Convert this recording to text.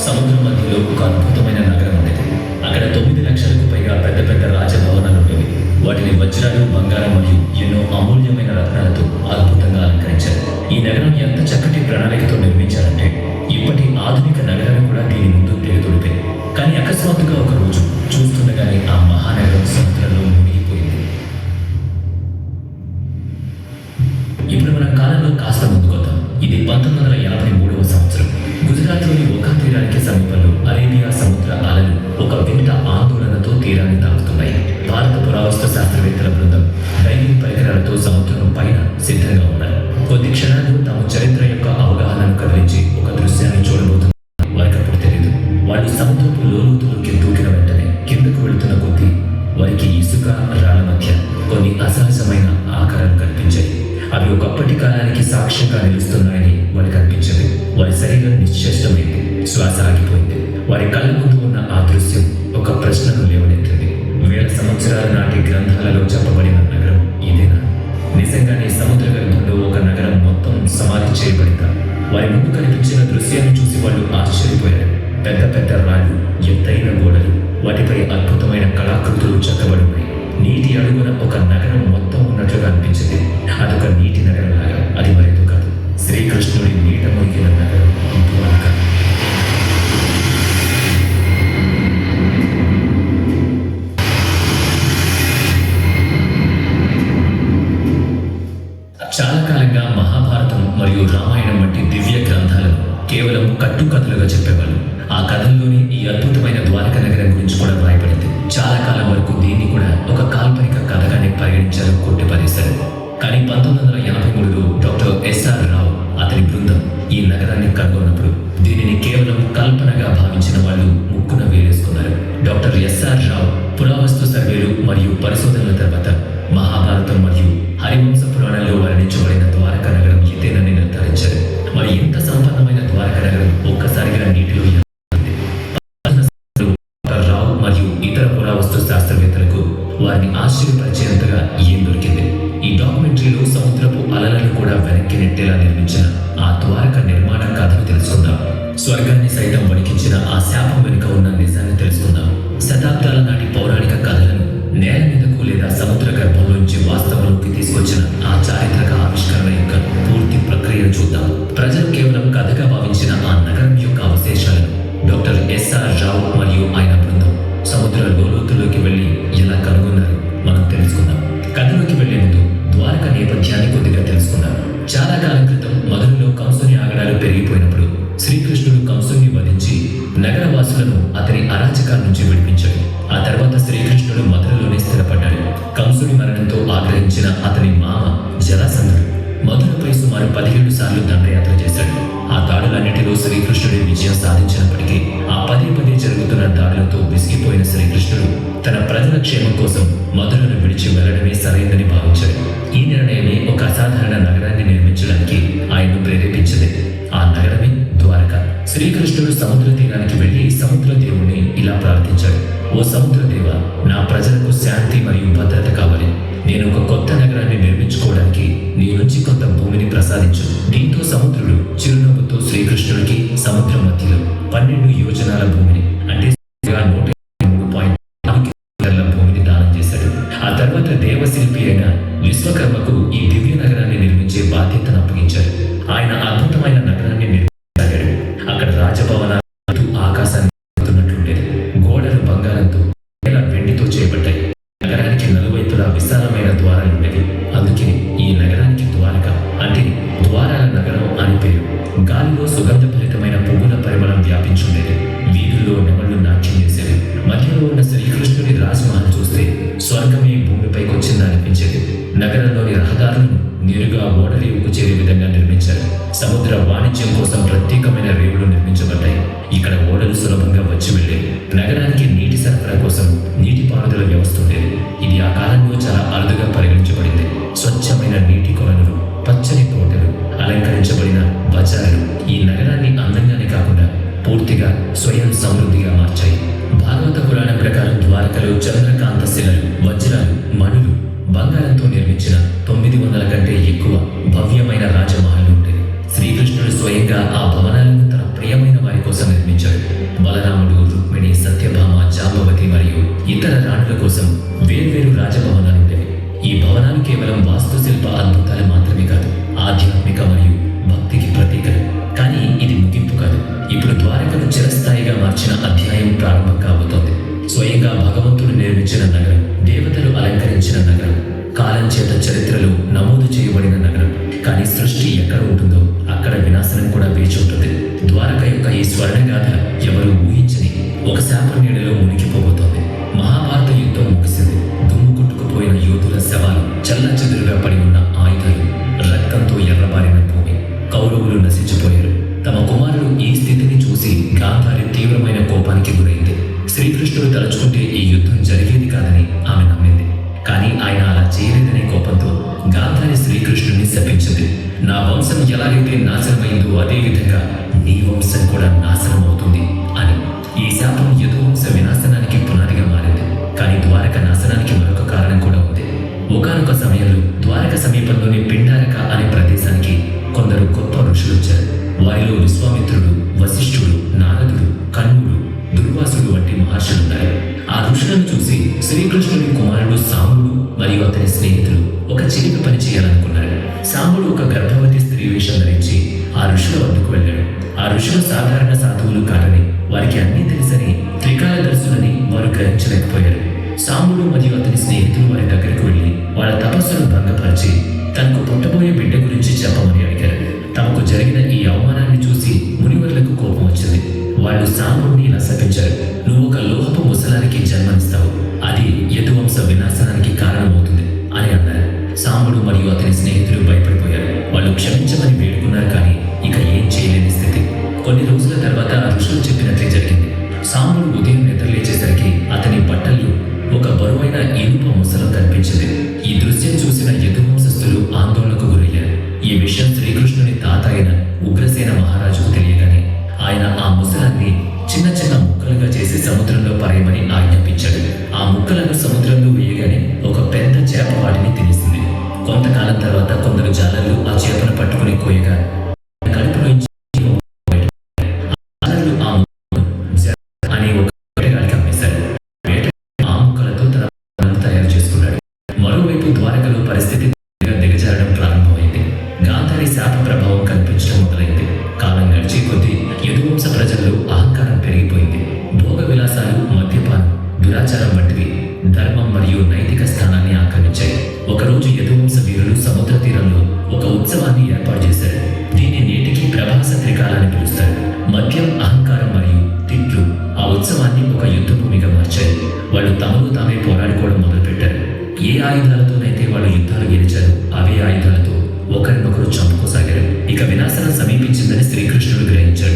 సముద్రం మధ్యలో ఒక అద్భుతమైన నగరం ఉండేది. అక్కడ 9 లక్షలకు పైగా పెద్ద పెద్ద రాజభవనాలు ఉండేవి. వాటిని వజ్రాలు, బంగారం మరియు ఎన్నో అమూల్యమైన రత్నాలతో అద్భుతంగా అలంకరించారు. ఈ నగరం ఎంత చక్కటి ప్రణాళికతో నిర్మించారంటే ఇప్పటి ఆధునిక నగరాలు కూడా దీని ముందు తెగతొడిపాయి. కానీ అకస్మాత్తుగా ఒక రోజు చూస్తుండగానే ఆ మహానగరం సముద్రంలో మునిగిపోయింది. ఇప్పుడు మన కాలంలో కాస్త ముందుకొద్దాం. ఇది 1983వ సంవత్సరం. గుజరాత్లోని ఒఖా తీరానికి సమీపంలో అరేబియా సముద్ర అలలు ఒక వింత ఆందోళనతో తీరాన్ని తాకుతున్నాయి. భారత పురావస్తు శాస్త్రవేత్తల బృందం డైవింగ్ పరికరాలతో సముద్రం పైన సిద్ధంగా ఉన్నారు. కొద్ది క్షణాల్లో తాము చరిత్ర యొక్క అవగాహనను కదిలించి ఒక దృశ్యాన్ని చూడబోతున్నారు. వారికప్పుడు తెలియదు. వాళ్ళు సముద్రపు లోతులోకి దూకిన వెంటనే కిందకు వెళుతున్న కొద్దీ వారికి ఇసుక, రాళ్ల మధ్య కొన్ని అసహజమైన ఆకారాలు కనిపించాయి. అవి ఒకప్పటి కాలానికి సాక్ష్యంగా నిలుస్తున్నాయని వారికి అనిపించింది. వారి శరీరం నిశ్చేష్టమైంది. శ్వాస ఆగిపోయింది. వారి కళ్ళ ముందు ఉన్న ఆ దృశ్యం ఒక ప్రశ్నను లేవనెత్తింది. వేల సంవత్సరాల నాటి గ్రంథాలలో చెప్పబడిన నగరం ఇదేనా? నిజంగానే సముద్ర గర్భంలో ఒక నగరం మొత్తం సమాధి చేయబడిందా? వారి ముందు కనిపించిన దృశ్యాన్ని చూసి వాళ్ళు ఆశ్చర్యపోయారు. పెద్ద పెద్ద రాళ్ళు, ఎత్తైన గోడలు, వాటిపై అద్భుతమైన కళాకృతులు చెక్కబడి ఉన్నాయి. నీటి అడుగున ఒక నగరం మొత్తం ఉన్నట్లుగా అనిపించింది. అదొక నీటి నగరం లాగా. అది మరేదో కాదు, శ్రీకృష్ణుడి నీట మునిగిన నగరం ద్వారక. చాలా కాలంగా మహాభారతం మరియు రామాయణం వంటి దివ్య గ్రంథాలను కేవలం కట్టుకథలుగా చెప్పేవాళ్ళు. ఆ కథల్లోని ఈ అద్భుతమైన ద్వారక నగరం గురించి కూడా రాయబడింది. చాలా కాలం వరకు దీన్ని కూడా ఒక కాల్పనిక కథగానే పరిగణించారు, కొట్టిపారేశారు. కానీ 1983లో డాక్టర్ ఎస్ఆర్ రావు, అతని బృందం ఈ నగరాన్ని కనుగొన్నప్పుడు దీనిని కేవలం కల్పనగా భావించిన వాళ్ళు ముక్కున వేలేసుకున్నారు. డాక్టర్ ఎస్ఆర్ రావు పురావస్తు సర్వేలు మరియు పరిశోధనల తర్వాత మహాభారతం మరియు హరివంశ పురాణంలో వర్ణించబడిన ద్వారక నగరం ఇదేనని నిర్ధారించారు. మరి ఇంత సంపన్నమైన ద్వారక నగరం ఒక్కసారిగా నీటిలో రావు మరియు ఇతర పురావస్తు శాస్త్రవేత్తలకు వారిని ఆశ్చర్యపరిచేంతగా ఏం దొరికింది? ఈ డాక్యుమెంటరీలో సముద్రపు అలలను కూడా వెనక్కి నెట్టేలా నిర్మించిన ఆ ద్వారక నిర్మాణ కథను తెలుసుకుందాం. స్వర్గాన్ని సైతం వణికించిన ఆ శాపం వెనుక ఉన్న నిజాన్ని తెలుసుకుందాం. శతాబ్దాల నాటి పౌరాణిక కథలను నేల మీదకు లేదా సముద్ర గర్భంలోంచి వాస్తవంలోకి తీసుకొచ్చిన ఆ చారిత్రక ఆవిష్కరణ యొక్క పూర్తి ప్రక్రియను చూద్దాం. ప్రజలు కేవలం కథగా భావించిన ఆ నగరం యొక్క అవశేషాలను డాక్టర్ ఎస్ఆర్ రావు మరియు ఆయన బృందం సముద్ర లోతుల్లోకి వెళ్లి ఎలా కనుగొన్నారు మనం తెలుసుకుందాం. కథలోకి వెళ్లే ముందు ద్వారక నేపథ్యాన్ని కొద్దిగా తెలుసుకుందాం. చాలా కాలం క్రితం మధురలో కంసుని ఆగడాలు పెరిగిపోయినప్పుడు శ్రీకృష్ణుడు కంసుని వధించి నగరవాసులను అతని అరాచకాల నుంచి విడిపించాడు. ఆ తర్వాత శ్రీకృష్ణుడు మధురలోనే స్థిరపడ్డాడు. కంసుని మరణంతో ఆగ్రహించిన అతని మామ జరాసంధుడు మధురపై సుమారు 17 సార్లు దండయాత్ర చేశాడు. ఆ దాడులన్నిటిలో శ్రీకృష్ణుడి విజయం సాధించినప్పటికీ ఆ పదే జరుగుతున్న దాడులతో విసిగిపోయిన శ్రీకృష్ణుడు తన ప్రజల క్షేమం కోసం మధురను విడిచి వెళ్లడమే సరైందని భావించాడు. ఈ నిర్ణయమే ఒక అసాధారణ నగరాన్ని నిర్మించడానికి ఆయన్ను ప్రేరేపించింది. ఆ నగరమే ద్వారక. శ్రీకృష్ణుడు సముద్ర తీరానికి వెళ్లి సముద్ర దేవుణ్ణి ఇలా ప్రార్థించాడు. ఓ సముద్ర దేవ, నా ప్రజలకు శాంతి మరియు భద్రత కావాలి. నేను ఒక కొత్త నగరాన్ని నిర్మించుకోవడానికి నీ నుంచి కొంత భూమిని ప్రసాదించు. దీంతో సముద్రుడు చిరునవ్వుతో శ్రీకృష్ణుడికి సముద్రం మధ్యలో 12 యోజనాల భూమిని, అంటే 103.4 భూమిని దానం చేశాడు. ఆ తర్వాత దేవశిల్పి అయిన విశ్వకర్మకు ఈ దివ్య నగరాన్ని నిర్మించే బాధ్యతను అప్పగించాడు. ఆయన అద్భుతమైన నగరాన్ని నిర్మించాడు. అక్కడ రాజభవనాలు ఆకాశాన్ని ఉండేది. గోడలు బంగారంతో, వెండితో చేయబడ్డాయి. నగరానికి నలువైపులా విశాలమైన ద్వారాలు ఉండేవి. అందుకే ఈ నగరానికి ద్వారక అంటే ద్వారాల నగరం అని పేరు. గాలిలో సుగంధభరితమైన పువ్వుల పరిమళం వ్యాపించుండేది. వీధుల్లో నెమళ్లు నాట్యం చేసేవి. మధ్యలో ఉన్న శ్రీకృష్ణుడి రాజమహల్ చూస్తే స్వర్గమే భూమిపైకి వచ్చిందా అనిపించేది. నగరంలోని రహదారులను నేరుగా ఓడరేవుకు చేరే విధంగా నిర్మించారు. సముద్ర వాణిజ్యం కోసం ప్రత్యేకమైన రేవులు నిర్మించబడ్డాయి. ఇక్కడ ఓడలు సులభంగా వచ్చి వెళ్ళేవి. నగరానికి నీటి సరఫరా కోసం నీటిపారుదల వ్యవస్థ ఉండేది. ఇది ఆ కాలంలో చాలా అరుదుగా పరిగణించబడింది. స్వచ్ఛమైన నీటి కొలనులు, పచ్చని తోటలు, అలంకరించబడిన బజార్లు ఈ నగరాన్ని అందంగానే కాకుండా పూర్తిగా స్వయం సమృద్ధిగా మార్చాయి. భాగవత పురాణం ప్రకారం ద్వారకలో చంద్రకాంత శిలలు, వజ్రాలు, మణులు, బంగారంతో నిర్మించిన 900 కంటే ఎక్కువ భవ్యమైన రాజమహల్ ఉండేది. శ్రీకృష్ణుడు స్వయంగా ఆ భవనాలను తన ప్రియమైన వారి కోసం నిర్మించాడు. బలరాముడు, రుక్మిణి, సత్యభామ, జాంబవతి మరియు ఇతర రాణుల కోసం వేర్వేరు రాజభవనాలు ఉండేవి. ఈ భవనాలు కేవలం వాస్తుశిల్ప అద్భుతాలు మాత్రమే కాదు, ఆధ్యాత్మిక మరియు భక్తికి ప్రతీకలు. కానీ ఇది ముగింపు కాదు. ఇప్పుడు ద్వారకను చిరస్థాయిగా మార్చిన అధ్యాయం ప్రారంభం కాబోతోంది. స్వయంగా భగవంతుడు నిర్మించిన నగరం, దేవతలు అలంకరించిన నగరం, కాలం చేత చరిత్రలో నమోదు చేయబడిన నగరం. కానీ సృష్టి ఎక్కడ ఉంటుందో అక్కడ వినాశనం కూడా వేచి ఉంటుంది. ద్వారక యొక్క ఈ స్వర్ణగాథ ఎవరు ఊహించని ఒక శాప నీడలో మునిగిపోబోతోంది. మహాభారత యుద్ధం ముగిసింది. దుమ్ము కొట్టుకుపోయిన యోధుల శవాలు, చల్లచెదురుగా పడి ఉన్న ఆయుధాలు, రక్తంతో ఎర్రబారిన భూమి. కౌరవులు నశించిపోయారు. తమ కుమారుడు ఈ స్థితిని చూసి గాంధారి తీవ్రమైన కోపానికి గురైంది. శ్రీకృష్ణుడు తలుచుకుంటే ఈ యుద్ధం జరిగేది కాదని ఆమె నమ్మింది. కానీ ఆయన అలా చేయలేదనే కోపంతో గాంధారి శ్రీకృష్ణుడిని శపించింది. నా వంశం ఎలాగైతే నాశనమైందో అదే విధంగా నీ వంశం కూడా నాశనం అవుతుంది అని. ఈ శాపం యదువంశ వినాశనానికి పునాదిగా మారింది. కానీ ద్వారక నాశనానికి మరొక కారణం కూడా ఉంది. ఒకానొక సమయంలో ద్వారక సమీపంలోని పిండారక అనే ప్రదేశానికి కొందరు గొప్ప ఋషులు వచ్చారు. వారిలో విశ్వామిత్రుడు, వశిష్ఠుడు, నారదుడు, కన్నుడు, దుర్వాసుడు వంటి మహర్షులున్నారు. ఆ ఋషులను చూసి శ్రీకృష్ణుని కుమారుడు సాంబుడు మరియు అతని స్నేహితులు ఒక చిలిపి పని చేయాలనుకున్నారు. సాంబుడు ఒక గర్భవతి స్త్రీ వేషం ధరించి ఆ ఋషుల వద్దకు వెళ్ళాడు. ఆ ఋషులు సాధారణ సాధువులు కాదని, వారికి అన్నీ తెలుసని, త్రికాలదర్శులని వారు గ్రహించలేకపోయారు. సాంబుడు మరియు అతని స్నేహితులు వారి దగ్గరకు వెళ్ళి వాళ్ళ తపస్సును భంగపరిచి తనకు పుట్టబోయే బిడ్డ గురించి చెప్పమని అడిగారు. తమకు జరిగిన ఈ అవమానాన్ని చూసి మునివర్లకు కోపం వచ్చింది. వాళ్ళు సాంబుడిని ఇలా శపించారు. నువ్వు ఒక లోహపు ముసలానికి జన్మనిస్తావు, అది యదువంశ వినాశనానికి కారణమవుతుంది అని అన్నారు. సాంబుడు మరియు అతని స్నేహితులు భయపడిపోయారు. వాళ్ళు క్షమించమని వేడుకున్నారు, కానీ ఇక ఏం చేయలేని స్థితి. కొన్ని రోజుల తర్వాత ఆ ఋషులు చెప్పినట్లే జరిగింది. సాంబుడు ఉదయం నిద్రలేచేసరికి అతని బట్టల్లో ఒక బరువైన ఇనుప ముసలం కనిపించింది. ఈ దృశ్యం చూసిన యదువంశస్థులు ఆందోళనకు గురయ్యారు. ఈ విషయం శ్రీకృష్ణుని తాత అయిన ఉగ్రసేన మహారాజుకు తెలియగానే ఆయన ఆ ముసలాన్ని చిన్న చిన్న ముక్కలుగా చేసి సముద్రంలో పరేయమని ఆజ్ఞాపించాడు. ఆ ముక్కలను సముద్రంలో వేయగానే ఒక పెద్ద చేప వాటిని తినేసింది. కొంతకాలం తర్వాత కొందరు జాలర్లు ఆ చేపను పట్టుకుని కోయగా కడుపులో అనే ఒక వేటగాడికి అమ్మేశారు. ఆ ముక్కలతో తన తయారు చేసుకున్నాడు. మరోవైపు ద్వారకలో పరిస్థితి దిగజారడం ప్రారంభమైంది. గాంధారి శాప ప్రభావం కనిపించడం మొదలైంది. కాలం గడిచే కొద్దీ యదువంశ ప్రజల్లో అహంకారం పెరిగిపోయింది. భోగ విలాసాలు, మద్యపానం, దురాచారం వంటివి ధర్మం మరియు నైతిక స్థానాన్ని ఆక్రమించాయి. ఒకరోజు యదువంశ వీరులు సముద్ర తీరంలో ఒక ఉత్సవాన్ని ఏర్పాటు చేశారు. దీన్ని నేటికి ప్రభాస త్రికాలని పిలుస్తారు. మద్యం, అహంకారం మరియు తిట్లు ఆ ఉత్సవాన్ని ఒక యుద్ధ భూమిగా మార్చాయి. వాళ్ళు తమను తామే పోరాడుకోవడం మొదలుపెట్టారు. ఏ ఆయుధాలతోనైతే వాళ్ళు యుద్ధాలు గెలిచారో అవే ఆయుధాలతో ఒకరినొకరు చంపుకోసాగారు. ఇక వినాశనం సమీపించిందని శ్రీకృష్ణుడు గ్రహించాడు.